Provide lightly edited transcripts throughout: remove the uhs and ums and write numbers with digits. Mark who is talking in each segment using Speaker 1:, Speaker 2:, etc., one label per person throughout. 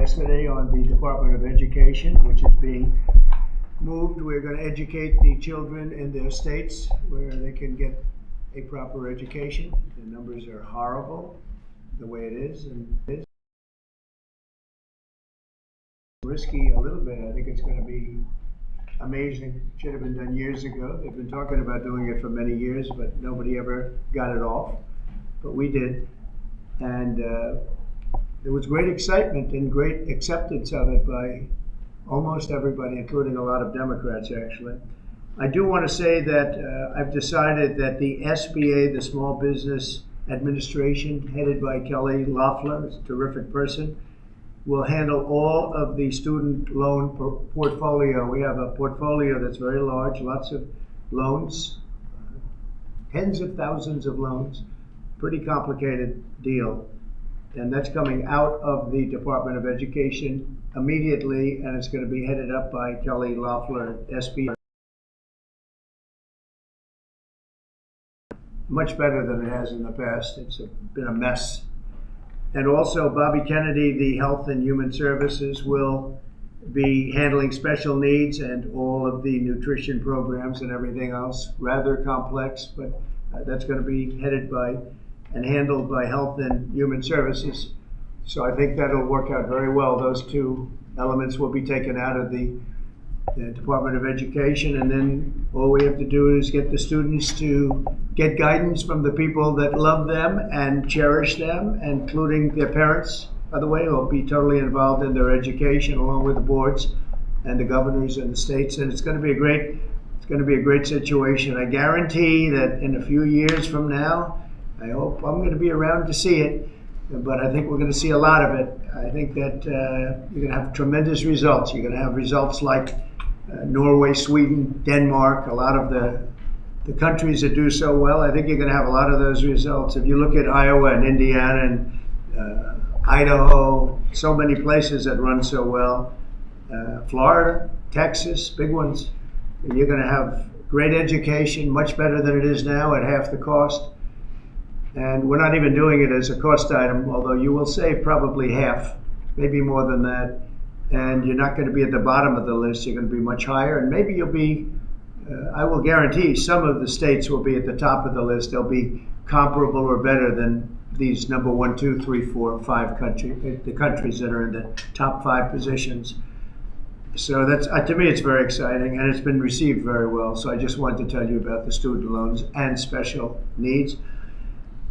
Speaker 1: yesterday on the Department of Education, which is being moved. We're going to educate the children in their states where they can get a proper education. The numbers are horrible the way it is, and it's risky a little bit. I think it's going to be amazing. It should have been done years ago. They've been talking about doing it for many years, but nobody ever got it off. But we did. And there was great excitement and great acceptance of it by almost everybody, including a lot of Democrats, actually. I do want to say that I've decided that the SBA, the Small Business Administration, headed by Kelly Loeffler, who's a terrific person, will handle all of the student loan portfolio. We have a portfolio that's very large, lots of loans, tens of thousands of loans, pretty complicated deal. And that's coming out of the Department of Education immediately, and it's going to be headed up by Kelly Loeffler at SBA. Much better than it has in the past. It's been a mess. And also Bobby Kennedy, the Health and Human Services, will be handling special needs and all of the nutrition programs and everything else. Rather complex, but that's going to be headed by and handled by Health and Human Services. So I think that'll work out very well. Those two elements will be taken out of the Department of Education, and then all we have to do is get the students to get guidance from the people that love them and cherish them, including their parents, by the way, who will be totally involved in their education along with the boards and the governors and the states. And it's going to be a great situation. I guarantee that in a few years from now, I hope I'm going to be around to see it, but I think we're going to see a lot of it. I think that you're going to have tremendous results. You're going to have results like Norway, Sweden, Denmark, a lot of the countries that do so well. I think you're going to have a lot of those results. If you look at Iowa and Indiana and Idaho, so many places that run so well, Florida, Texas, big ones, you're going to have great education, much better than it is now at half the cost. And we're not even doing it as a cost item, although you will save probably half, maybe more than that. And you're not going to be at the bottom of the list. You're going to be much higher. And maybe you'll be, I will guarantee some of the states will be at the top of the list. They'll be comparable or better than these number 1, 2, 3, 4, 5 countries, the countries that are in the top 5 positions. So that's, to me, it's very exciting, and it's been received very well. So I just wanted to tell you about the student loans and special needs.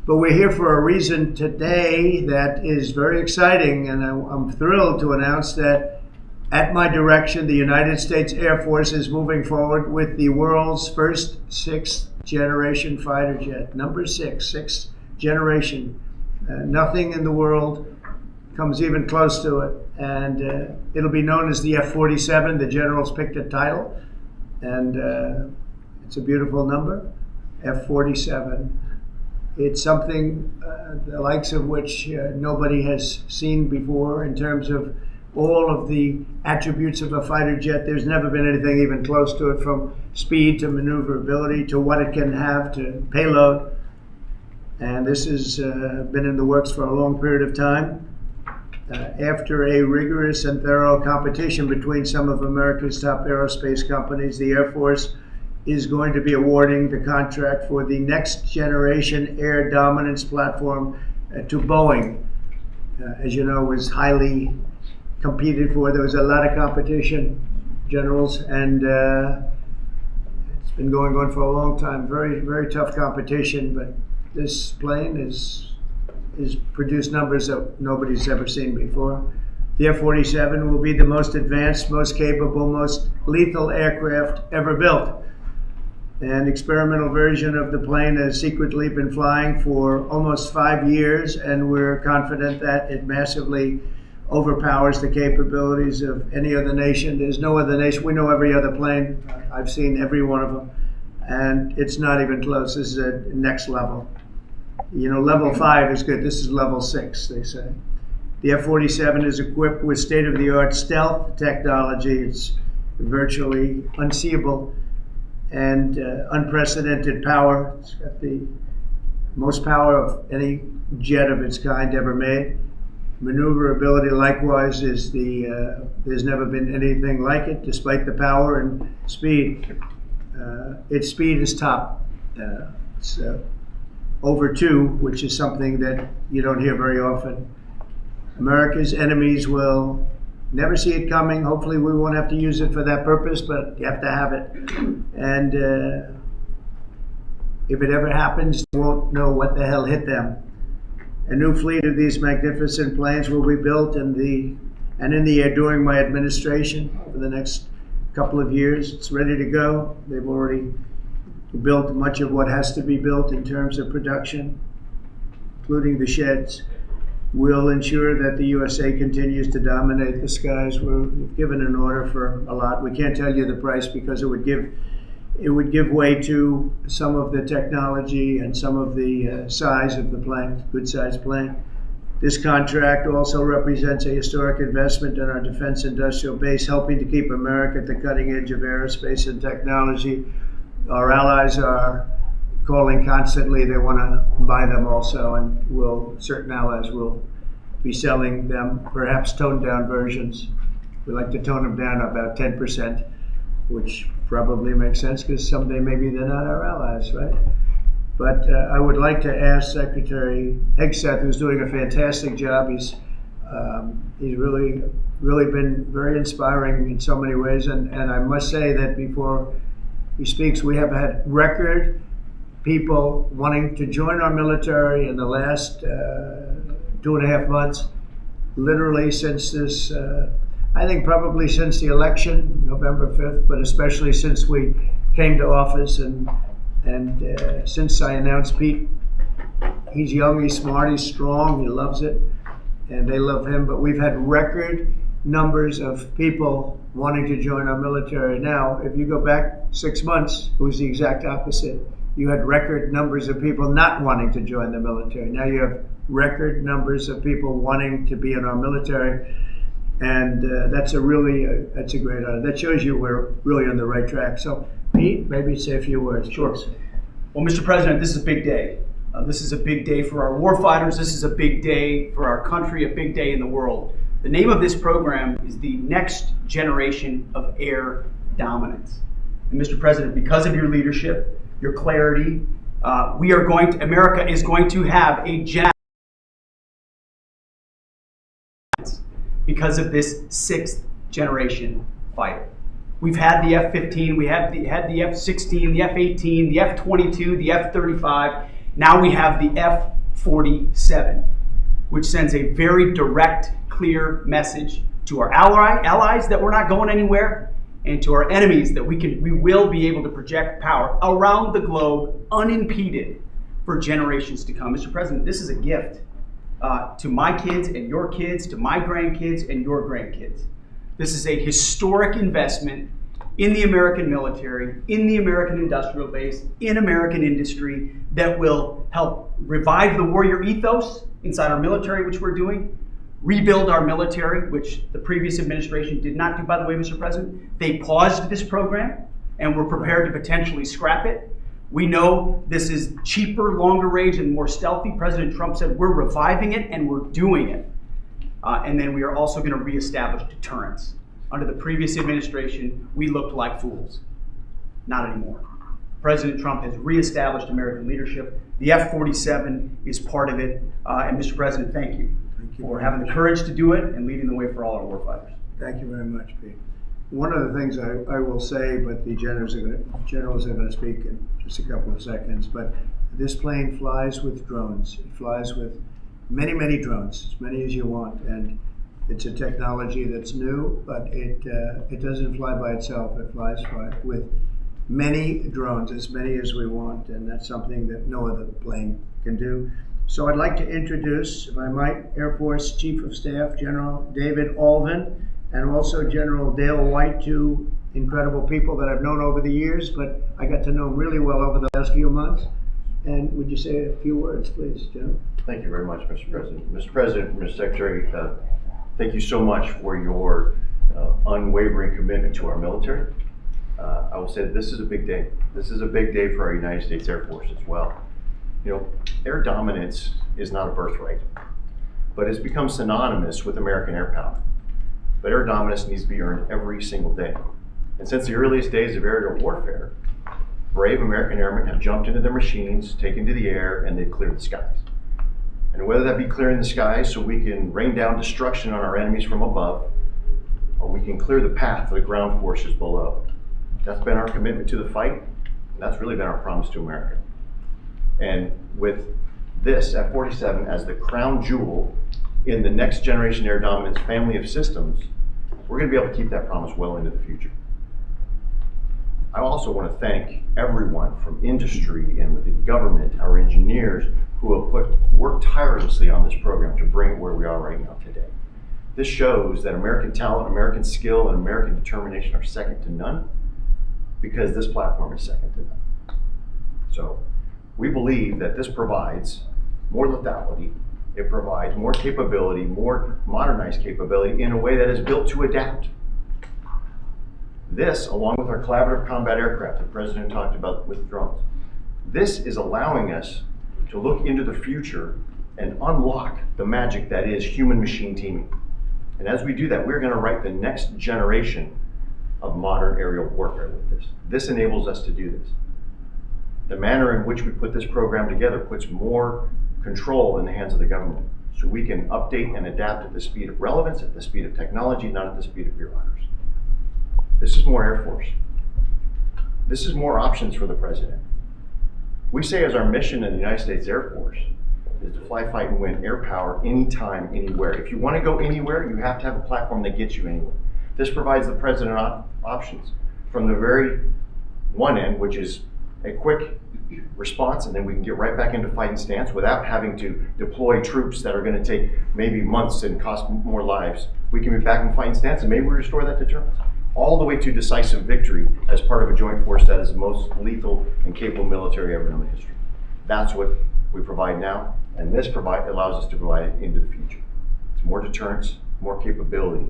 Speaker 1: But we're here for a reason today that is very exciting, and I'm thrilled to announce that at my direction, the United States Air Force is moving forward with the world's first 6th generation fighter jet. Number 6, 6th generation. Nothing in the world comes even close to it. And it'll be known as the F-47. The generals picked a title, and it's a beautiful number, F-47. It's something the likes of which nobody has seen before in terms of all of the attributes of a fighter jet. There's never been anything even close to it, from speed to maneuverability to what it can have to payload. And this has been in the works for a long period of time. After a rigorous and thorough competition between some of America's top aerospace companies, the Air Force is going to be awarding the contract for the next generation air dominance platform to Boeing. As you know, was highly competed for. There was a lot of competition, generals, and it's been going on for a long time. Very, very tough competition, but this plane is produced numbers that nobody's ever seen before. The F-47 will be the most advanced, most capable, most lethal aircraft ever built. An experimental version of the plane has secretly been flying for almost 5 years, and we're confident that it massively overpowers the capabilities of any other nation. There's no other nation. We know every other plane. I've seen every one of them, and it's not even close. This is a next level. You know, level 5 is good. This is level 6, they say. The F-47 is equipped with state-of-the-art stealth technology. It's virtually unseeable and unprecedented power. It's got the most power of any jet of its kind ever made. maneuverability likewise is there's never been anything like it, despite the power and speed. Its speed is top. It's over 2, which is something that you don't hear very often. America's enemies will never see it coming. Hopefully we won't have to use it for that purpose, but you have to have it. And if it ever happens, they won't know what the hell hit them. A new fleet of these magnificent planes will be built in the air during my administration for the next couple of years. It's ready to go. They've already built much of what has to be built in terms of production, including the sheds. We'll ensure that the USA continues to dominate the skies. We've given an order for a lot. We can't tell you the price because it would give way to some of the technology and some of the size of the plane, good sized plane. This contract also represents a historic investment in our defense industrial base, helping to keep America at the cutting edge of aerospace and technology. Our allies are calling constantly. They want to buy them also, and certain allies will be selling them, perhaps toned down versions. We like to tone them down about 10%, which probably makes sense because someday maybe they're not our allies, right? But I would like to ask Secretary Hegseth, who's doing a fantastic job. He's really been very inspiring in so many ways, and I must say that before he speaks, we have had record people wanting to join our military in the last 2.5 months, literally since this, I think probably since the election, November 5th, but especially since we came to office and since I announced Pete. He's young, he's smart, he's strong, he loves it, and they love him. But we've had record numbers of people wanting to join our military. Now, if you go back 6 months, it was the exact opposite. You had record numbers of people not wanting to join the military. Now you have record numbers of people wanting to be in our military, and that's a great honor. That shows you we're really on the right track. So, Pete, maybe say a few words.
Speaker 2: Sure. Well, Mr. President, this is a big day. This is a big day for our warfighters. This is a big day for our country, a big day in the world. The name of this program is the Next Generation of Air Dominance. And Mr. President, because of your leadership, your clarity, America is going to have a because of this 6th generation fighter. We've had the F-15, we had the F-16, the F-18, the F-22, the F-35. Now we have the F-47, which sends a very direct, clear message to our allies that we're not going anywhere, and to our enemies that we will be able to project power around the globe unimpeded for generations to come. Mr. President, this is a gift to my kids and your kids, to my grandkids and your grandkids. This is a historic investment in the American military, in the American industrial base, in American industry that will help revive the warrior ethos inside our military, which we're doing, rebuild our military, which the previous administration did not do, by the way, Mr. President. They paused this program and were prepared to potentially scrap it. We know this is cheaper, longer range, and more stealthy. President Trump said we're reviving it and we're doing it. And then we are also going to reestablish deterrence. Under the previous administration, we looked like fools. Not anymore. President Trump has reestablished American leadership. The F-47 is part of it. And Mr. President, thank you for having the courage to do it and leading the way for all our warfighters.
Speaker 1: Thank you very much, Pete. One of the things I will say, but the generals are going to speak in just a couple of seconds, but this plane flies with drones. It flies with many, many drones, as many as you want, and it's a technology that's new, but it doesn't fly by itself. It flies with many drones, as many as we want, and that's something that no other plane can do. So I'd like to introduce, if I might, Air Force Chief of Staff General David Alvin, and also General Dale White, two incredible people that I've known over the years, but I got to know really well over the last few months. And would you say a few words, please, General?
Speaker 3: Thank you very much, Mr. President. Mr. President, Mr. Secretary, thank you so much for your unwavering commitment to our military. I will say that this is a big day. This is a big day for our United States Air Force as well. You know, air dominance is not a birthright. but it's become synonymous with American air power. But air dominance needs to be earned every single day. And since the earliest days of aerial warfare, brave American airmen have jumped into their machines, taken to the air, and they've cleared the skies. And whether that be clearing the skies so we can rain down destruction on our enemies from above, or we can clear the path for the ground forces below. That's been our commitment to the fight, and that's really been our promise to America. And with this F-47 as the crown jewel in the next generation air dominance family of systems, we're going to be able to keep that promise well into the future. I also want to thank everyone from industry and within government, our engineers, who have worked tirelessly on this program to bring it where we are right now today. This shows that American talent, American skill, and American determination are second to none, because this platform is second to none. So we believe that this provides more lethality, it provides more capability, more modernized capability in a way that is built to adapt. This, along with our collaborative combat aircraft the President talked about with drones, this is allowing us to look into the future and unlock the magic that is human-machine teaming. And as we do that, we're going to write the next generation of modern aerial warfare with this. This enables us to do this. The manner in which we put this program together puts more control in the hands of the government, so we can update and adapt at the speed of relevance, at the speed of technology, not at the speed of bureaucracy. This is more Air Force. This is more options for the President. We say as our mission in the United States Air Force is to fly, fight, and win air power anytime, anywhere. If you want to go anywhere, you have to have a platform that gets you anywhere. This provides the President options from the very one end, which is a quick response, and then we can get right back into fighting stance without having to deploy troops that are going to take maybe months and cost more lives. We can be back in fighting stance, and maybe we restore that deterrence. All the way to decisive victory as part of a joint force that is the most lethal and capable military ever known in history. That's what we provide now, and this allows us to provide it into the future. It's more deterrence, more capability.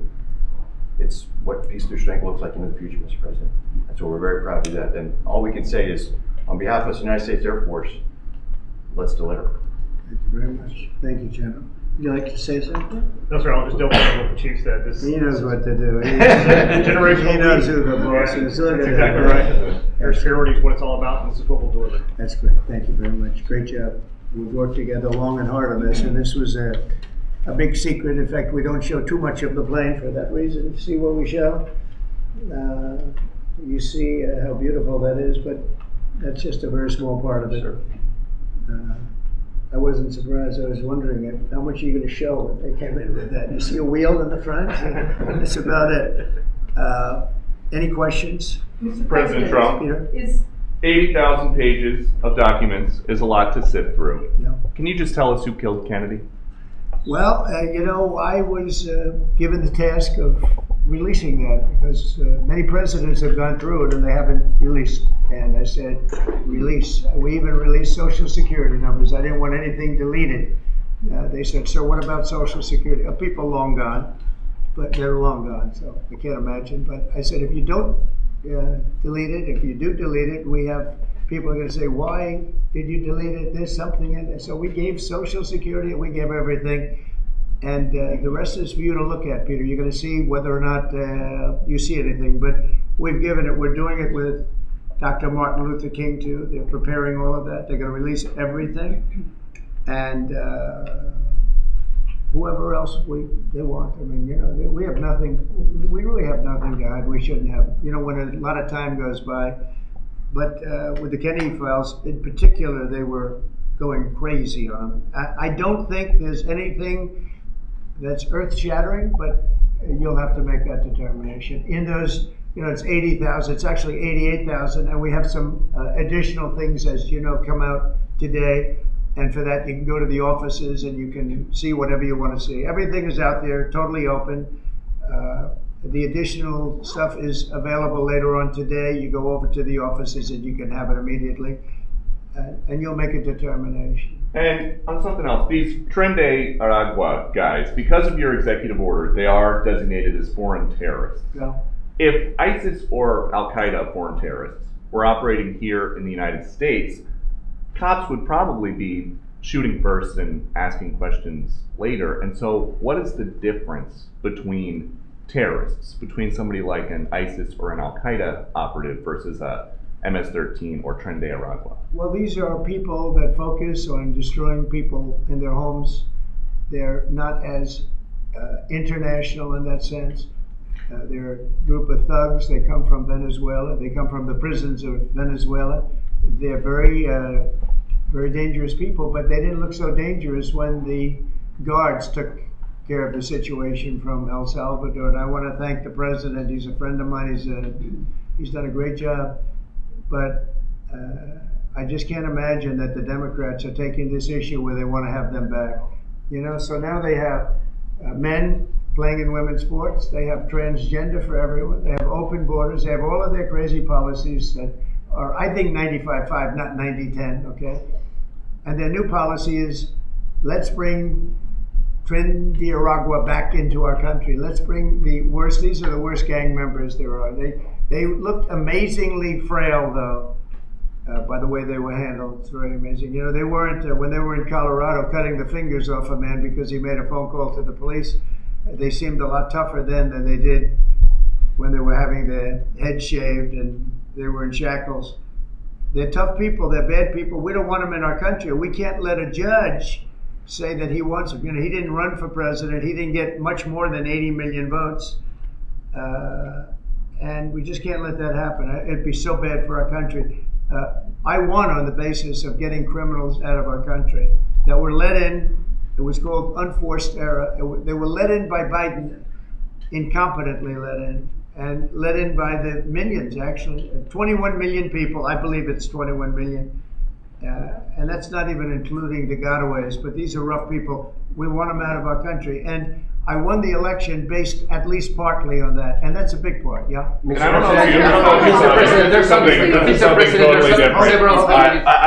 Speaker 3: It's what peace through strength looks like into the future, Mr. President. And so we're very proud to do that. And all we can say is, on behalf of the United States Air Force, let's deliver.
Speaker 1: Thank you very much. Thank you, General. Would you like to say something?
Speaker 4: No, sir, I'll just double check what the chief said.
Speaker 1: He knows what to do.
Speaker 4: Generational
Speaker 1: He knows who the boss is.
Speaker 4: That's exactly right. Air security is what it's all about, and this is what we'll deliver.
Speaker 1: That's great. Thank you very much. Great job. We've worked together long and hard on this, and this was a big secret. In fact, we don't show too much of the plane for that reason. You see what we show? You see how beautiful that is, but that's just a very small part of it.
Speaker 3: Sure.
Speaker 1: I wasn't surprised. I was wondering how much are you going to show when they came in with that. You see a wheel in the front? That's about it. Any questions?
Speaker 5: Mr. President Trump,
Speaker 1: Peter?
Speaker 5: 80,000 pages of documents is a lot to sift through.
Speaker 1: Yeah.
Speaker 5: Can you just tell us who killed Kennedy?
Speaker 1: Well, I was given the task of releasing that because many presidents have gone through it and they haven't released. And I said, release. We even released Social Security numbers. I didn't want anything deleted. They said, sir, what about Social Security? People long gone, but they're long gone, so I can't imagine. But I said, if you don't delete it, if you do delete it, we have people are going to say, why did you delete it? There's something in it. So we gave Social Security, we gave everything. And the rest is for you to look at, Peter. You're going to see whether or not you see anything. But we've given it. We're doing it with Dr. Martin Luther King, too. They're preparing all of that. They're going to release everything. And whoever else they want. I mean, we have nothing. We really have nothing to hide. We shouldn't have. When a lot of time goes by. But with the Kennedy files, in particular, they were going crazy on them. I don't think there's anything that's earth-shattering, but you'll have to make that determination. In those, it's 80,000. It's actually 88,000, and we have some additional things, as you know, come out today. And for that, you can go to the offices and you can see whatever you want to see. Everything is out there, totally open. The additional stuff is available later on today. You go over to the offices and you can have it immediately, and you'll make a determination.
Speaker 5: And on something else, these Tren de Aragua guys, because of your executive order, they are designated as foreign terrorists.
Speaker 1: Yeah.
Speaker 5: If ISIS or Al-Qaeda foreign terrorists were operating here in the United States, cops would probably be shooting first and asking questions later. And so what is the difference between terrorists, between somebody like an ISIS or an Al-Qaeda operative versus a MS-13 or Tren de Aragua?
Speaker 1: Well, these are people that focus on destroying people in their homes. They're not as international in that sense. They're a group of thugs. They come from Venezuela. They come from the prisons of Venezuela. They're very, very dangerous people, but they didn't look so dangerous when the guards took care of the situation from El Salvador. And I want to thank the president. He's a friend of mine. He's done a great job. But I just can't imagine that the Democrats are taking this issue where they want to have them back. You know, so now they have men playing in women's sports. They have transgender for everyone. They have open borders. They have all of their crazy policies that are, I think, 95-5, not 90-10, okay? And their new policy is, let's bring Tren de Aragua back into our country. Let's bring the worst, these are the worst gang members there are. They looked amazingly frail, though, by the way they were handled. It's very amazing. You know, they weren't, when they were in Colorado cutting the fingers off a man because he made a phone call to the police, they seemed a lot tougher then than they did when they were having their head shaved and they were in shackles. They're tough people. They're bad people. We don't want them in our country. We can't let a judge say that he wants them. You know, he didn't run for president. He didn't get much more than 80 million votes. And we just can't let that happen. It'd be so bad for our country. I won on the basis of getting criminals out of our country that were let in. It was called unforced error. They were let in by Biden, incompetently let in, and let in by the millions, actually. 21 million people, I believe it's 21 million. And that's not even including the gotaways, but these are rough people. We want them out of our country. And I won the election based at least partly on that, and that's a big part, yeah?
Speaker 5: And I don't know if you I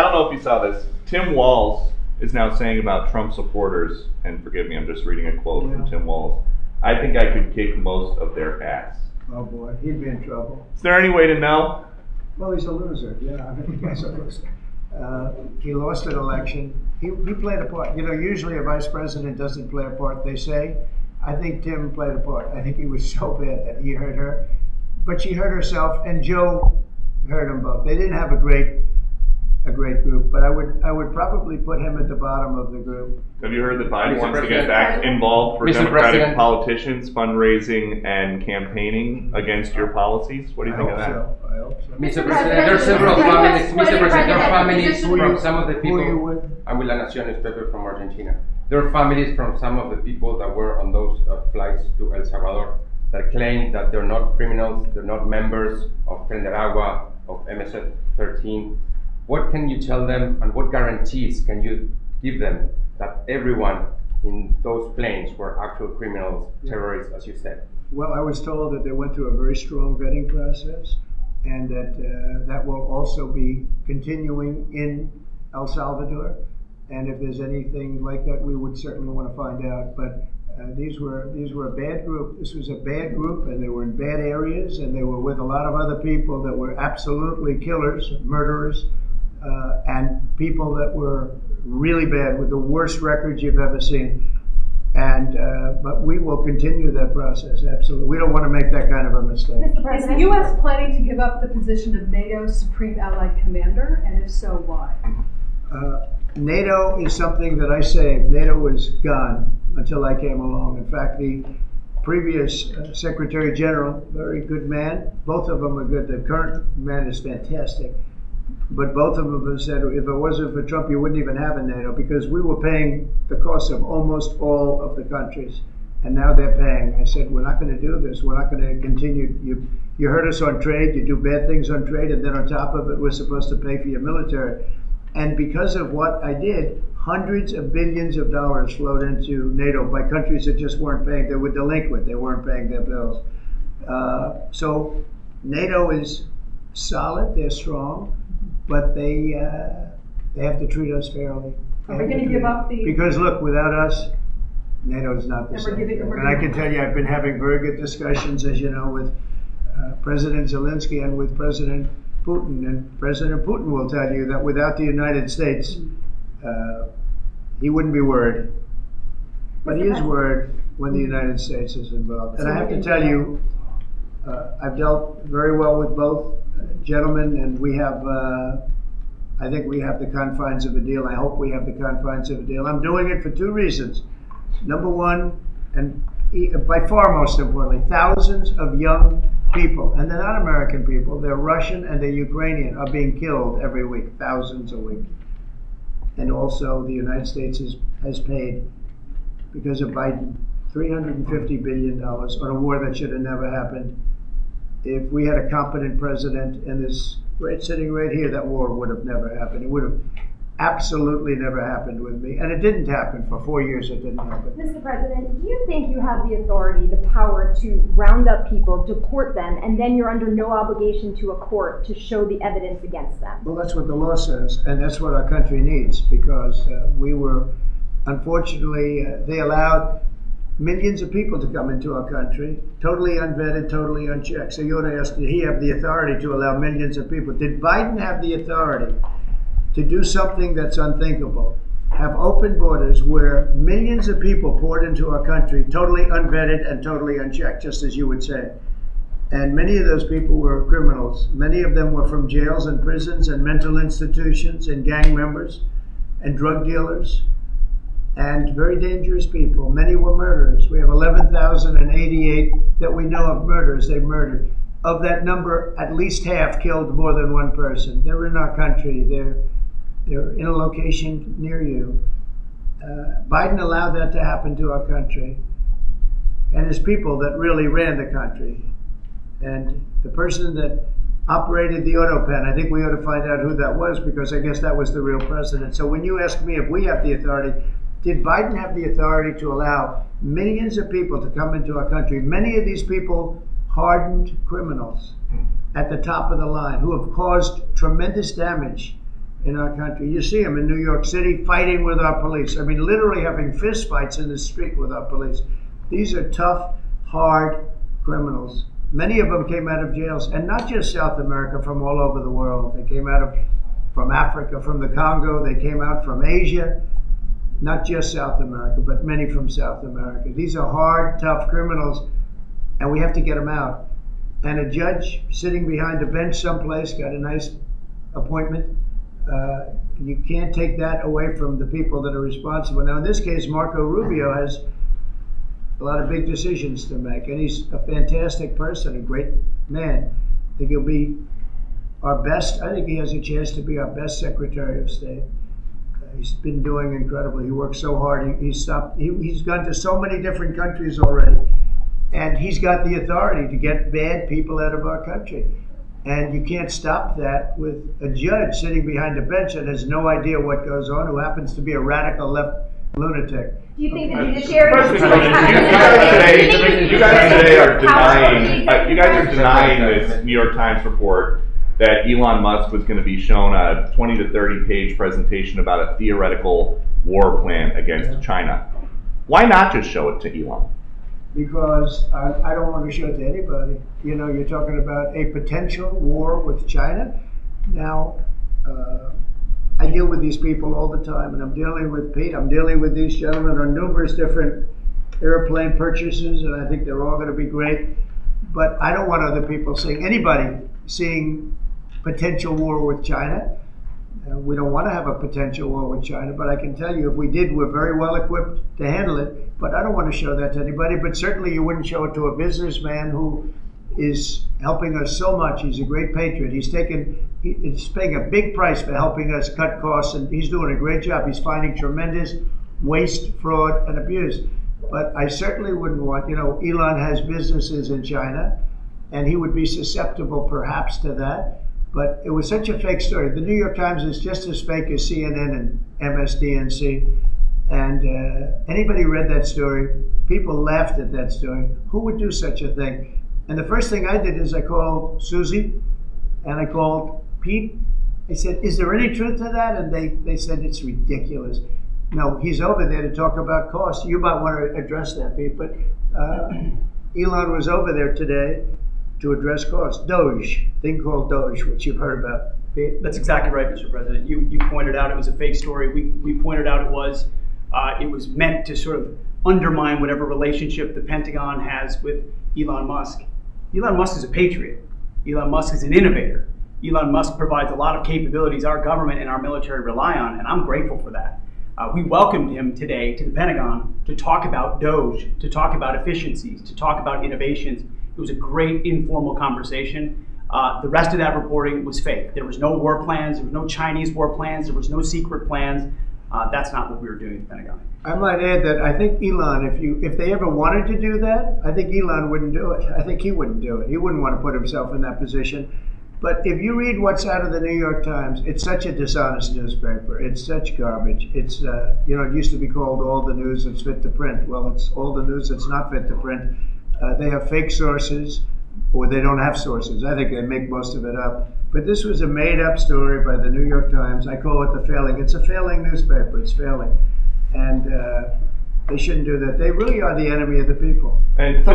Speaker 5: don't know if you saw this. Tim Walz is now saying about Trump supporters, and forgive me, I'm just reading a quote from Tim Walz, I think I could kick most of their ass.
Speaker 1: Oh boy, he'd be in trouble.
Speaker 5: Is there any way to know?
Speaker 1: Well, he's a loser, yeah, I mean, he's a loser. He lost an election. He played a part. You know, usually a vice president doesn't play a part, they say. I think Tim played a part. I think he was so bad that he hurt her. But she hurt herself, and Joe hurt them both. They didn't have a great group, but I would probably put him at the bottom of the group.
Speaker 5: Have you heard that Biden wants to get back involved for Democratic politicians, fundraising and campaigning against your policies? What do you think of that?
Speaker 1: I hope so.
Speaker 6: Mr. President, there are several families. Mr. President, there are families from some of the people. I'm with La Nación Pepe from Argentina. There are families from some of the people that were on those flights to El Salvador that claim that they're not criminals, they're not members of Tren de Aragua, of MS-13. What can you tell them, and what guarantees can you give them that everyone in those planes were actual criminals, terrorists, as you said?
Speaker 1: Well, I was told that they went through a very strong vetting process, and that that will also be continuing in El Salvador. And if there's anything like that, we would certainly want to find out. But these were a bad group. This was a bad group, and they were in bad areas, and they were with a lot of other people that were absolutely killers, murderers, and people that were really bad with the worst records you've ever seen. And but we will continue that process, absolutely. We don't want to make that kind of a mistake.
Speaker 7: Mr. President, is the U.S. planning to give up the position of NATO's Supreme Allied Commander, and if so, why?
Speaker 1: NATO is something that I saved. NATO was gone until I came along. In fact, the previous Secretary General, very good man, both of them are good. The current man is fantastic. But both of them have said, if it wasn't for Trump, you wouldn't even have a NATO, because we were paying the cost of almost all of the countries. And now they're paying. I said, we're not going to do this. We're not going to continue. You hurt us on trade. You do bad things on trade. And then on top of it, we're supposed to pay for your military. And because of what I did, hundreds of billions of dollars flowed into NATO by countries that just weren't paying. They were delinquent. They weren't paying their bills. So NATO is solid. They're strong. But they have to treat us fairly.
Speaker 7: Are we going to give up the...
Speaker 1: Because look, without us, NATO is not the same. And I can tell you, I've been having very good discussions, as you know, with President Zelensky and with President Putin. And President Putin will tell you that without the United States, he wouldn't be worried. But he is worried when the United States is involved. And I have to tell you, I've dealt very well with both gentlemen, and we have, I think we have the confines of a deal. I hope we have the confines of a deal. I'm doing it for two reasons. Number one, and by far most importantly, thousands of young people, and they're not American people, they're Russian and they're Ukrainian, are being killed every week, thousands a week. And also the United States has paid, because of Biden, $350 billion on a war that should have never happened. If we had a competent president and this sitting right here, that war would have never happened. It would have absolutely never happened with me. And it didn't happen. For 4 years, it didn't happen.
Speaker 8: Mr. President, do you think you have the authority, the power to round up people, deport them, and then you're under no obligation to a court to show the evidence against them?
Speaker 1: Well, that's what the law says, and that's what our country needs, because we were, unfortunately, they allowed millions of people to come into our country, totally unvetted, totally unchecked. So you ought to ask, did he have the authority to allow millions of people? Did Biden have the authority to do something that's unthinkable? Have open borders where millions of people poured into our country, totally unvetted and totally unchecked, just as you would say. And many of those people were criminals. Many of them were from jails and prisons and mental institutions and gang members and drug dealers and very dangerous people. Many were murderers. We have 11,088 that we know of murders they've murdered. Of that number, at least half killed more than one person. They're in our country. They're in a location near you. Biden allowed that to happen to our country. And his people that really ran the country. And the person that operated the auto pen, I think we ought to find out who that was, because I guess that was the real president. So when you ask me if we have the authority, did Biden have the authority to allow millions of people to come into our country? Many of these people, hardened criminals at the top of the line who have caused tremendous damage in our country. You see them in New York City fighting with our police. I mean, literally having fist fights in the street with our police. These are tough, hard criminals. Many of them came out of jails, and not just South America, from all over the world. They came out from Africa, from the Congo. They came out from Asia. Not just South America, but many from South America. These are hard, tough criminals, and we have to get them out. And a judge sitting behind a bench someplace got a nice appointment. You can't take that away from the people that are responsible. Now, in this case, Marco Rubio has a lot of big decisions to make, and he's a fantastic person, a great man. I think he'll be our best. I think he has a chance to be our best Secretary of State. He's been doing incredibly. He works so hard. He's gone to so many different countries already, and he's got the authority to get bad people out of our country. And you can't stop that with a judge sitting behind a bench that has no idea what goes on, who happens to be a radical left lunatic.
Speaker 8: Do you think the judiciary
Speaker 5: You guys today are denying. You guys are denying this New York Times report that Elon Musk was going to be shown a 20 to 30 page presentation about a theoretical war plan against China. Why not just show it to Elon?
Speaker 1: Because I don't want to show it to anybody. You know, you're talking about a potential war with China. Now, I deal with these people all the time, and I'm dealing with Pete. I'm dealing with these gentlemen on numerous different airplane purchases, and I think they're all going to be great. But I don't want other people seeing potential war with China. We don't want to have a potential war with China, but I can tell you if we did, we're very well equipped to handle it. But I don't want to show that to anybody. But certainly you wouldn't show it to a businessman who is helping us so much. He's a great patriot. He's paying a big price for helping us cut costs, and he's doing a great job. He's finding tremendous waste, fraud, and abuse. But I certainly wouldn't want, Elon has businesses in China, and he would be susceptible perhaps to that. But it was such a fake story. The New York Times is just as fake as CNN and MSDNC. And anybody read that story, people laughed at that story. Who would do such a thing? And the first thing I did is I called Susie and I called Pete. I said, is there any truth to that? And they said, it's ridiculous. No, he's over there to talk about cost. You might want to address that, Pete. But Elon was over there today to address costs. Doge, thing called Doge, which you've heard about.
Speaker 2: That's exactly right, Mr. President. You pointed out it was a fake story. We pointed out it was. It was meant to sort of undermine whatever relationship the Pentagon has with Elon Musk. Elon Musk is a patriot. Elon Musk is an innovator. Elon Musk provides a lot of capabilities our government and our military rely on, and I'm grateful for that. We welcomed him today to the Pentagon to talk about DOGE, to talk about efficiencies, to talk about innovations. It was a great informal conversation. The rest of that reporting was fake. There was no war plans, there was no Chinese war plans, there was no secret plans. That's not what we were doing at the Pentagon.
Speaker 1: I might add that I think Elon, if they ever wanted to do that, I think Elon wouldn't do it. I think he wouldn't do it. He wouldn't want to put himself in that position. But if you read what's out of the New York Times, it's such a dishonest newspaper. It's such garbage. It's, it used to be called all the news that's fit to print. Well, it's all the news that's not fit to print. They have fake sources, or they don't have sources. I think they make most of it up. But this was a made-up story by the New York Times. I call it the failing. It's a failing newspaper. It's failing. And they shouldn't do that. They really are the enemy of the people.
Speaker 4: And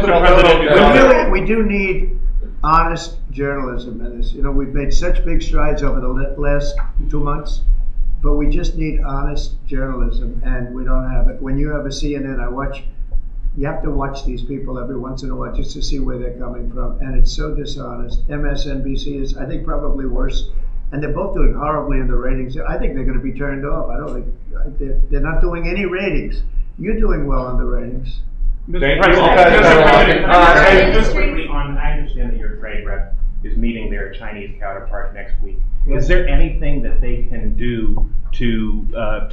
Speaker 1: We do need honest journalism in this. We've made such big strides over the last 2 months, but we just need honest journalism, and we don't have it. When you have a CNN, you have to watch these people every once in a while just to see where they're coming from, and it's so dishonest. MSNBC is, I think, probably worse, and they're both doing horribly in the ratings. I think they're going to be turned off. I don't think they're not doing any ratings. You're doing well on the ratings.
Speaker 4: Mr.
Speaker 9: President, just quickly on, I understand that your trade rep is meeting their Chinese counterpart next week.
Speaker 1: Yes.
Speaker 9: Is there anything that they can do to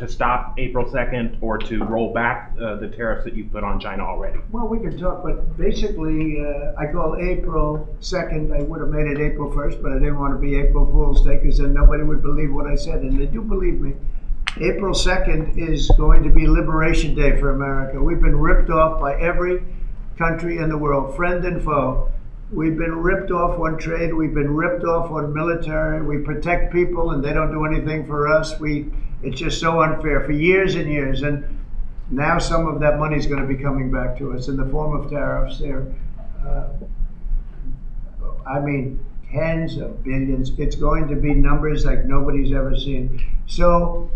Speaker 9: stop April 2nd or to roll back the tariffs that you put on China already?
Speaker 1: Well, we can talk, but basically, I call April 2nd. I would have made it April 1st, but I didn't want to be April Fool's Day because then nobody would believe what I said, and they do believe me. April 2nd is going to be Liberation Day for America. We've been ripped off by every country in the world, friend and foe. We've been ripped off on trade. We've been ripped off on military. We protect people and they don't do anything for us. It's just so unfair for years and years. And now some of that money is going to be coming back to us in the form of tariffs. Tens of billions. It's going to be numbers like nobody's ever seen. So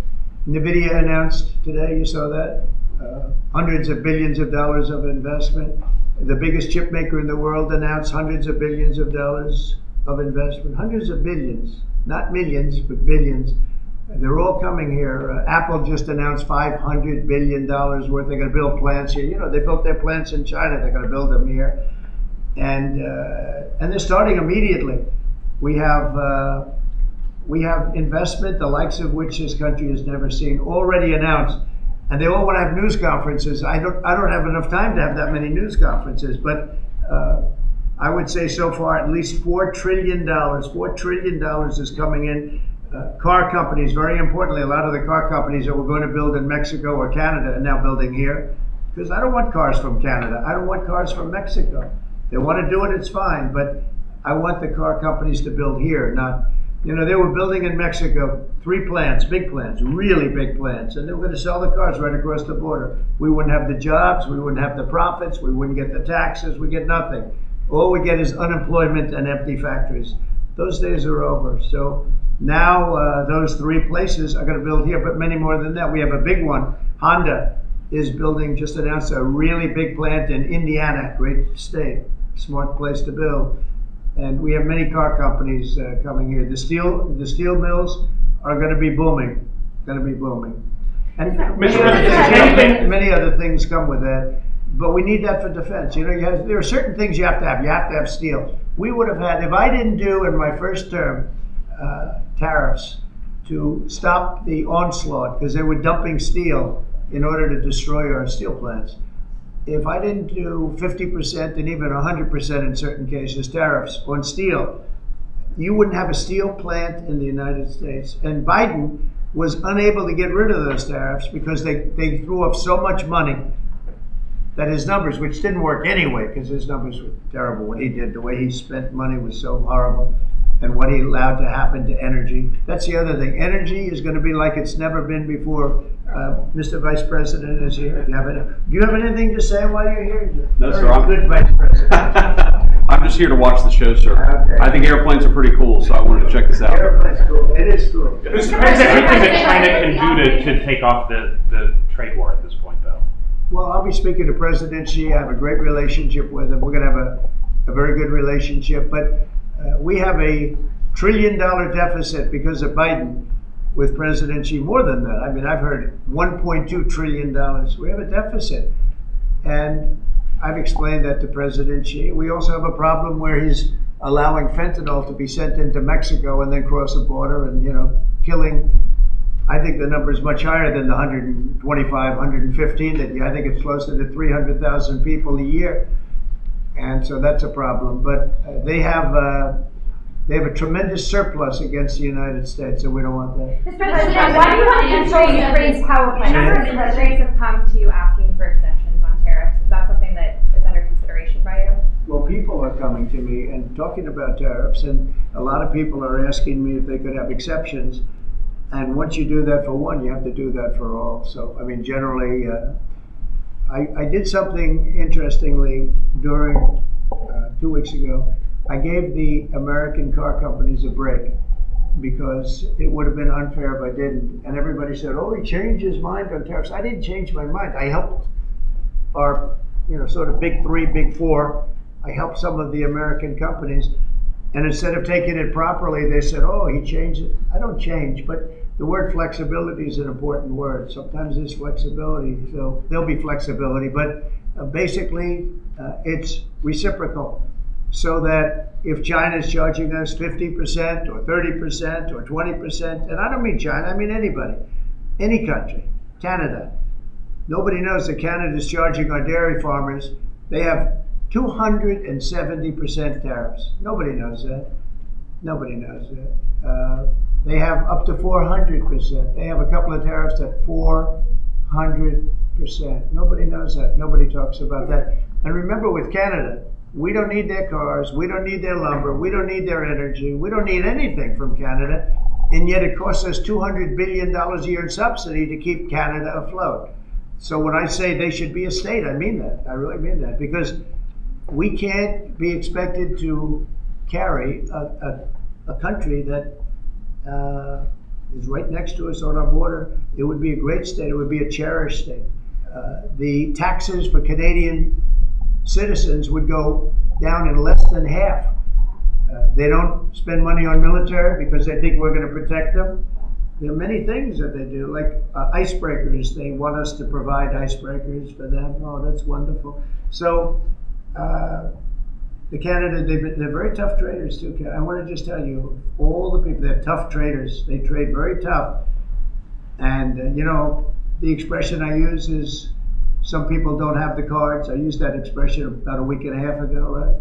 Speaker 1: NVIDIA announced today, you saw that, hundreds of billions of dollars of investment. The biggest chip maker in the world announced hundreds of billions of dollars of investment. Hundreds of billions, not millions, but billions. They're all coming here. Apple just announced $500 billion worth. They're going to build plants here. They built their plants in China. They're going to build them here. And they're starting immediately. We have investment, the likes of which this country has never seen, already announced. And they all want to have news conferences. I don't have enough time to have that many news conferences, but I would say so far at least $4 trillion. $4 trillion is coming in. Car companies, very importantly, a lot of the car companies that were going to build in Mexico or Canada are now building here. Because I don't want cars from Canada. I don't want cars from Mexico. They want to do it, it's fine, but I want the car companies to build here, not, they were building in Mexico 3 plants, big plants, really big plants, and they were going to sell the cars right across the border. We wouldn't have the jobs, we wouldn't have the profits, we wouldn't get the taxes, we get nothing. All we get is unemployment and empty factories. Those days are over. So now those 3 places are going to build here, but many more than that. We have a big one. Honda is building, just announced a really big plant in Indiana, great state, smart place to build. And we have many car companies coming here. The steel mills are going to be booming, And many other things come with that. But we need that for defense. There are certain things you have to have. You have to have steel. We would have had, if I didn't do in my first term tariffs to stop the onslaught, because they were dumping steel in order to destroy our steel plants. If I didn't do 50% and even 100% in certain cases tariffs on steel, you wouldn't have a steel plant in the United States. And Biden was unable to get rid of those tariffs because they threw off so much money that his numbers, which didn't work anyway, because his numbers were terrible, what he did, the way he spent money was so horrible, and what he allowed to happen to energy. That's the other thing. Energy is going to be like it's never been before. Mr. Vice President is here. Do you have anything to say while you're here?
Speaker 10: No, sir. I'm
Speaker 1: good Vice President.
Speaker 10: I'm just here to watch the show, sir.
Speaker 1: Okay.
Speaker 10: I think airplanes are pretty cool, so I wanted to check this out.
Speaker 1: Airplane's cool. It is cool.
Speaker 9: Is there anything that China can do to take off the trade war at this point, though.
Speaker 1: Well, I'll be speaking to President Xi. I have a great relationship with him. We're going to have a very good relationship. But we have a $1 trillion deficit because of Biden with President Xi. More than that. I mean, I've heard $1.2 trillion. We have a deficit. And I've explained that to President Xi. We also have a problem where he's allowing fentanyl to be sent into Mexico and then cross the border and, killing. I think the number is much higher than the 125, 115. I think it's closer to 300,000 people a year. And so that's a problem. But they have a tremendous surplus against the United States, and we don't want that.
Speaker 8: Mr. President, why do you want to control Ukraine's power plant?
Speaker 11: Members of the states have come to you asking for exemptions on tariffs. Is that something that is under consideration by you?
Speaker 1: Well, people are coming to me and talking about tariffs, and a lot of people are asking me if they could have exceptions. And once you do that for one, you have to do that for all. So, I mean, generally, I did something interestingly during 2 weeks ago. I gave the American car companies a break because it would have been unfair if I didn't. And everybody said, oh, he changed his mind on tariffs. I didn't change my mind. I helped our, sort of big three, big four. I helped some of the American companies. And instead of taking it properly, they said, oh, he changed it. I don't change, but the word flexibility is an important word. Sometimes there's flexibility, so there'll be flexibility, but basically it's reciprocal. So that if China's charging us 50% or 30% or 20%, and I don't mean China, I mean anybody, any country, Canada. Nobody knows that Canada's charging our dairy farmers. They have 270% tariffs. Nobody knows that. Nobody knows that. They have up to 400%. They have a couple of tariffs at 400%. Nobody knows that. Nobody talks about that. And remember, with Canada, we don't need their cars. We don't need their lumber. We don't need their energy. We don't need anything from Canada. And yet it costs us $200 billion a year in subsidy to keep Canada afloat. So when I say they should be a state, I mean that. I really mean that. Because we can't be expected to carry a country that is right next to us on our border. It would be a great state. It would be a cherished state. The taxes for Canadian citizens would go down in less than half. They don't spend money on military because they think we're going to protect them. There are many things that they do, like icebreakers. They want us to provide icebreakers for them. Oh, that's wonderful. So the Canada, they're very tough traders too. I want to just tell you, all the people, they're tough traders. They trade very tough. And, the expression I use is, some people don't have the cards. I used that expression about a week and a half ago, right?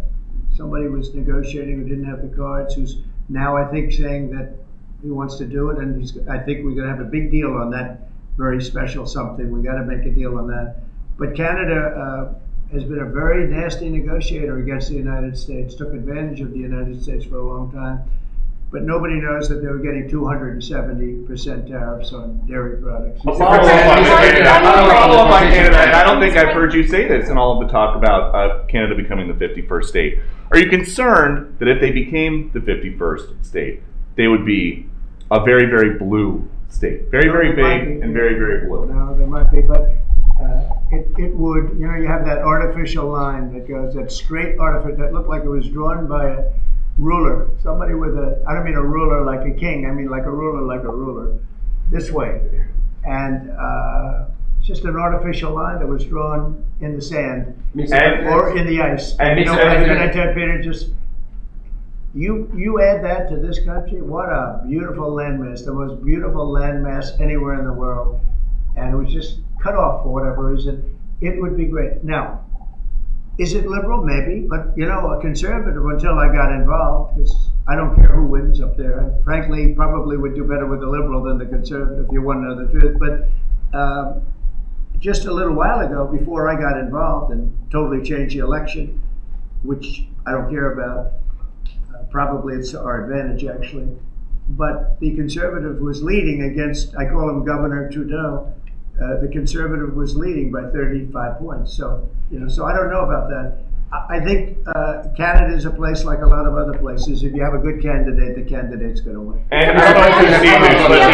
Speaker 1: Somebody was negotiating who didn't have the cards, who's now, I think, saying that he wants to do it. And I think we're going to have a big deal on that very special something. We got to make a deal on that. But Canada has been a very nasty negotiator against the United States, took advantage of the United States for a long time. But nobody knows that they were getting 270% tariffs on dairy products.
Speaker 5: Follow up on Canada, and I don't think I've heard you say this in all of the talk about Canada becoming the 51st state. Are you concerned that if they became the 51st state, they would be a very, very blue state? Very, very big and very, very blue.
Speaker 1: No, there might be, but it would, you have that artificial line that goes, that straight artificial, that looked like it was drawn by a ruler. Somebody with I don't mean a ruler like a king, I mean like a ruler, this way. And it's just an artificial line that was drawn in the sand or in the ice. And I tell Peter, just, you add that to this country, what a beautiful landmass, the most beautiful landmass anywhere in the world. And it was just cut off for whatever reason. It would be great. Now, is it liberal? Maybe, but a conservative until I got involved, because I don't care who wins up there. I frankly probably would do better with the liberal than the conservative, if you want to know the truth. But just a little while ago, before I got involved and totally changed the election, which I don't care about, probably it's to our advantage actually, but the conservative was leading against, I call him Governor Trudeau, the conservative was leading by 35 points. So, so I don't know about that. I think Canada is a place like a lot of other places. If you have a good candidate, the candidate's going to win.
Speaker 5: And I don't know if you've seen this, but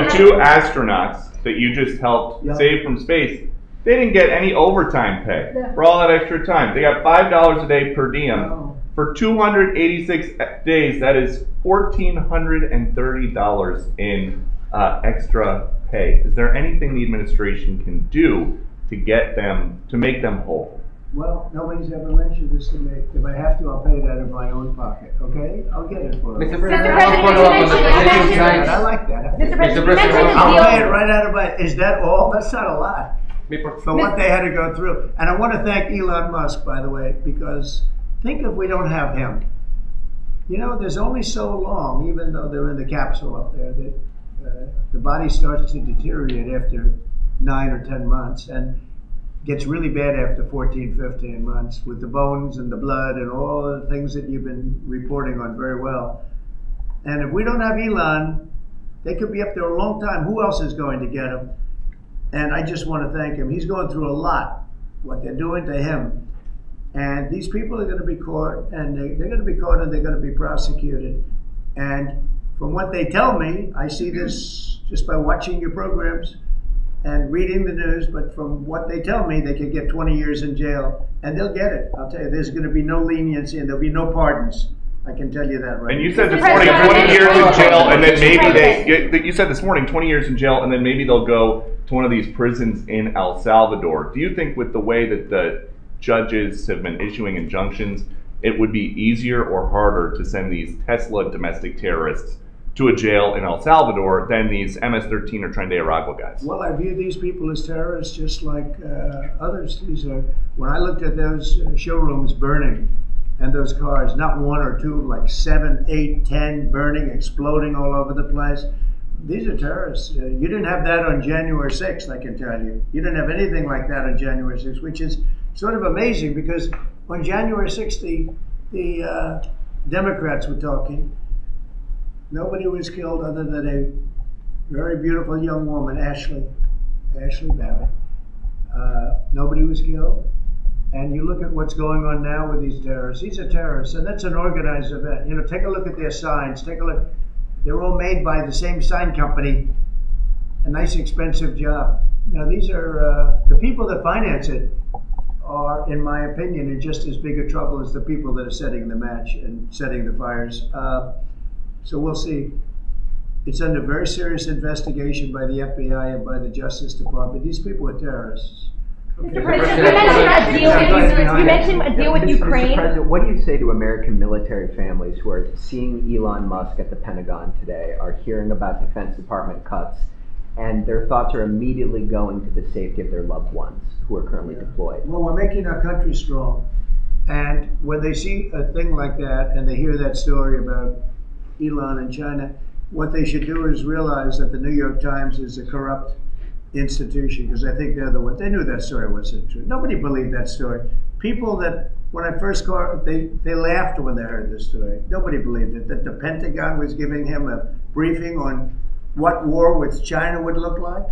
Speaker 5: the two astronauts that you just helped save from space, they didn't get any overtime pay for all that extra time. They got $5 a day per diem. For 286 days, that is $1,430 in extra pay. Is there anything the administration can do to get them, to make them whole?
Speaker 1: Well, nobody's ever mentioned this to me. If I have to, I'll pay it out of my own pocket, okay? I'll get it for them.
Speaker 6: Mr. President, I'll follow up on the positive side.
Speaker 1: I like that.
Speaker 8: Mr. President,
Speaker 1: I'll pay it right out of my, is that all? That's not a lot. For what they had to go through. And I want to thank Elon Musk, by the way, because think if we don't have him. You know, there's only so long, even though they're in the capsule up there, that the body starts to deteriorate after 9 or 10 months and gets really bad after 14, 15 months with the bones and the blood and all the things that you've been reporting on very well. And if we don't have Elon, they could be up there a long time. Who else is going to get him? And I just want to thank him. He's going through a lot, what they're doing to him. And these people are going to be caught, and they're going to be caught, and they're going to be prosecuted. And from what they tell me, I see this just by watching your programs and reading the news, but from what they tell me, they could get 20 years in jail, and they'll get it. I'll tell you, there's going to be no leniency, and there'll be no pardons. I can tell you that right.
Speaker 5: And you said this morning 20 years in jail, and then maybe you said this morning 20 years in jail, and then maybe they'll go to one of these prisons in El Salvador. Do you think with the way that the judges have been issuing injunctions, it would be easier or harder to send these Tesla domestic terrorists to a jail in El Salvador than these MS-13 or Tren de Aragua guys?
Speaker 1: Well, I view these people as terrorists just like others. These are, when I looked at those showrooms burning and those cars, not one or two, like 7, 8, 10 burning, exploding all over the place. These are terrorists. You didn't have that on January 6th, I can tell you. You didn't have anything like that on January 6th, which is sort of amazing because on January 6th, the Democrats were talking. Nobody was killed other than a very beautiful young woman, Ashley Babbitt. Nobody was killed. And you look at what's going on now with these terrorists. These are terrorists, and that's an organized event. You know, take a look at their signs. Take a look. They're all made by the same sign company. A nice, expensive job. Now, these are the people that finance it are, in my opinion, in just as big a trouble as the people that are setting the match and setting the fires. So we'll see. It's under very serious investigation by the FBI and by the Justice Department. These people are terrorists. Okay.
Speaker 8: Mr. President, you mentioned a deal with Ukraine.
Speaker 12: Mr. President, what do you say to American military families who are seeing Elon Musk at the Pentagon today, are hearing about Defense Department cuts, and their thoughts are immediately going to the safety of their loved ones who are currently deployed?
Speaker 1: Well, we're making our country strong. And when they see a thing like that and they hear that story about Elon and China, what they should do is realize that the New York Times is a corrupt institution, because I think they're the ones. They knew that story wasn't true. Nobody believed that story. People that, when I first called, they laughed when they heard this story. Nobody believed it, that the Pentagon was giving him a briefing on what war with China would look like,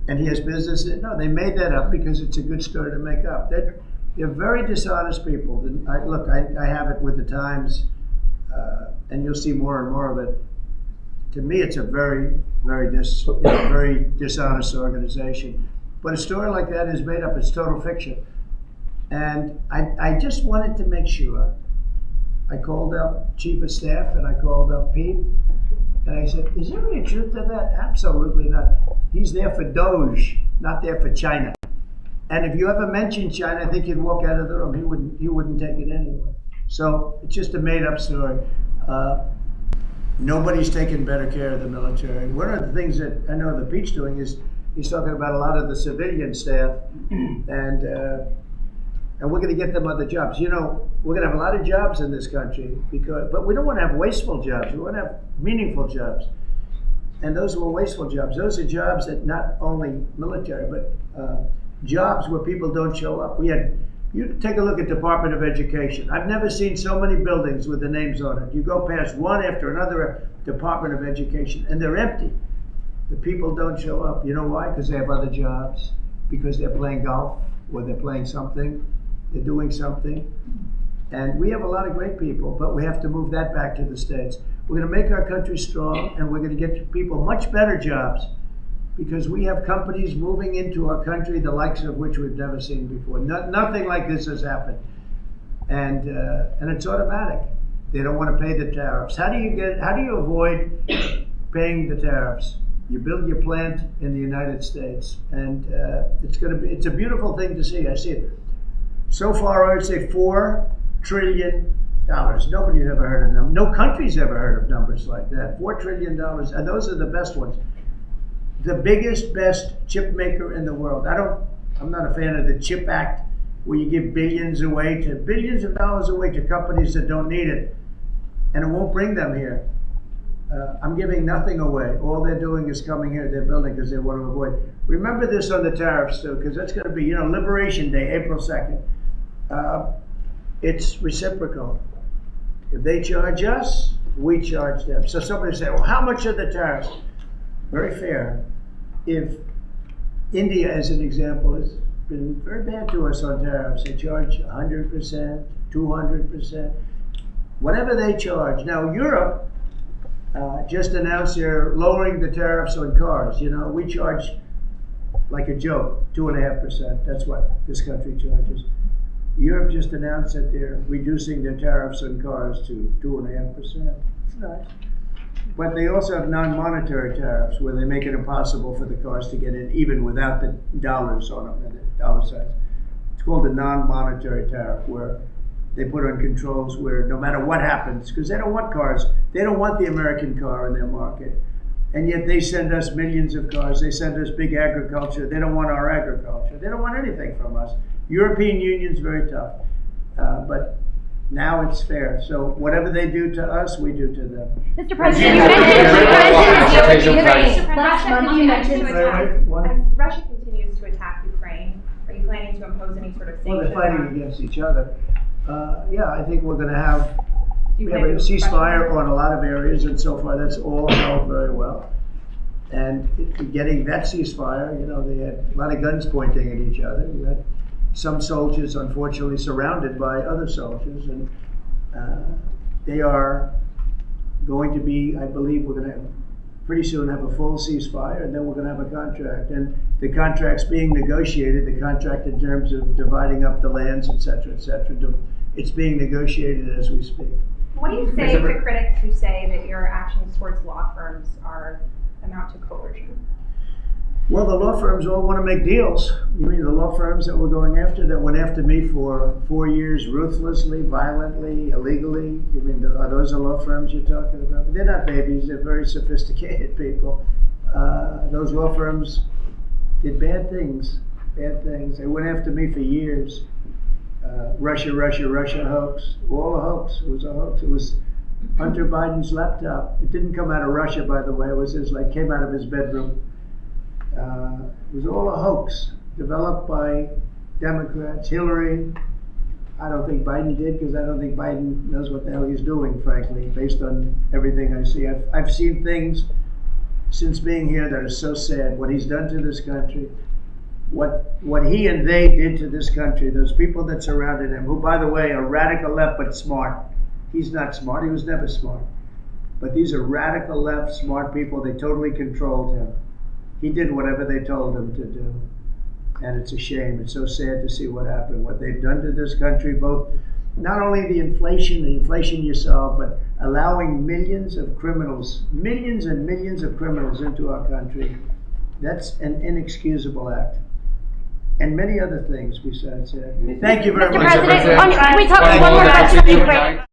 Speaker 1: and he has business in it. No, they made that up because it's a good story to make up. They're very dishonest people. I have it with the Times, and you'll see more and more of it. To me, it's a very, very dishonest organization. But a story like that is made up. It's total fiction. And I just wanted to make sure. I called up Chief of Staff and I called up Pete. And I said, is there any truth to that? Absolutely not. He's there for Doge, not there for China. And if you ever mention China, I think he'd walk out of the room. He wouldn't take it anyway. So it's just a made up story. Nobody's taken better care of the military. One of the things that I know that Pete's doing is he's talking about a lot of the civilian staff, and we're going to get them other jobs. You know, we're going to have a lot of jobs in this country, but we don't want to have wasteful jobs. We want to have meaningful jobs. And those were wasteful jobs. Those are jobs that not only military, but jobs where people don't show up. You take a look at Department of Education. I've never seen so many buildings with the names on it. You go past one after another Department of Education, and they're empty. The people don't show up. You know why? Because they have other jobs, because they're playing golf, or they're playing something, They're doing something. And we have a lot of great people, but we have to move that back to the States. We're going to make our country strong, and we're going to get people much better jobs, because we have companies moving into our country, the likes of which we've never seen before. Nothing like this has happened. And it's automatic. They don't want to pay the tariffs. How do you avoid paying the tariffs? You build your plant in the United States, and it's a beautiful thing to see. I see it. So far, I would say $4 trillion. Nobody's ever heard of them. No country's ever heard of numbers like that. $4 trillion, and those are the best ones. The biggest, best chip maker in the world. I'm not a fan of the CHIP Act, where you give billions of dollars away to companies that don't need it, and it won't bring them here. I'm giving nothing away. All they're doing is coming here, they're building because they want to avoid. Remember this on the tariffs too, because that's going to be, Liberation Day, April 2nd. It's reciprocal. If they charge us, we charge them. So somebody say, well, how much are the tariffs? Very fair. If India, as an example, has been very bad to us on tariffs, they charge 100%, 200%, whatever they charge. Now, Europe just announced they're lowering the tariffs on cars. We charge like a joke, 2.5%. That's what this country charges. Europe just announced that they're reducing their tariffs on cars to 2.5%. It's nice. But they also have non-monetary tariffs where they make it impossible for the cars to get in even without the dollars on them and the dollar signs. It's called a non-monetary tariff, where they put on controls where no matter what happens, because they don't want cars, they don't want the American car in their market. And yet they send us millions of cars, they send us big agriculture, they don't want our agriculture, they don't want anything from us. European Union's very tough, but now it's fair. So whatever they do to us, we do to them.
Speaker 8: Mr. President, you mentioned last month you mentioned
Speaker 11: as Russia continues to attack Ukraine, are you planning to impose any sort of sanctions?
Speaker 1: Well, they're fighting against each other. Yeah, I think we're going to have a ceasefire on a lot of areas, and so far that's all held very well. And getting that ceasefire, they had a lot of guns pointing at each other. We had some soldiers, unfortunately, surrounded by other soldiers, and they are going to be, I believe, we're going to pretty soon have a full ceasefire, and then we're going to have a contract. And the contract's being negotiated, the contract in terms of dividing up the lands, et cetera, it's being negotiated as we speak.
Speaker 11: What do you say to critics who say that your actions towards law firms amount to coercion?
Speaker 1: Well, the law firms all want to make deals. You mean the law firms that were going after, that went after me for 4 years, ruthlessly, violently, illegally? You mean, are those the law firms you're talking about? They're not babies, they're very sophisticated people. Those law firms did bad things. They went after me for years. Russia hoax, all a hoax. It was a hoax. It was Hunter Biden's laptop. It didn't come out of Russia, by the way. It was came out of his bedroom. It was all a hoax, developed by Democrats. Hillary, I don't think Biden did, because I don't think Biden knows what the hell he's doing, frankly, based on everything I see. I've seen things since being here that are so sad. What he's done to this country, what he and they did to this country, those people that surrounded him, who, by the way, are radical left but smart. He's not smart. He was never smart. But these are radical left, smart people. They totally controlled him. He did whatever they told him to do. And it's a shame. It's so sad to see what happened, what they've done to this country, both not only the inflation you saw, but allowing millions and millions of criminals into our country. That's an inexcusable act. And many other things besides that. Thank you very much.
Speaker 8: Mr. President, can we talk one more question on Ukraine?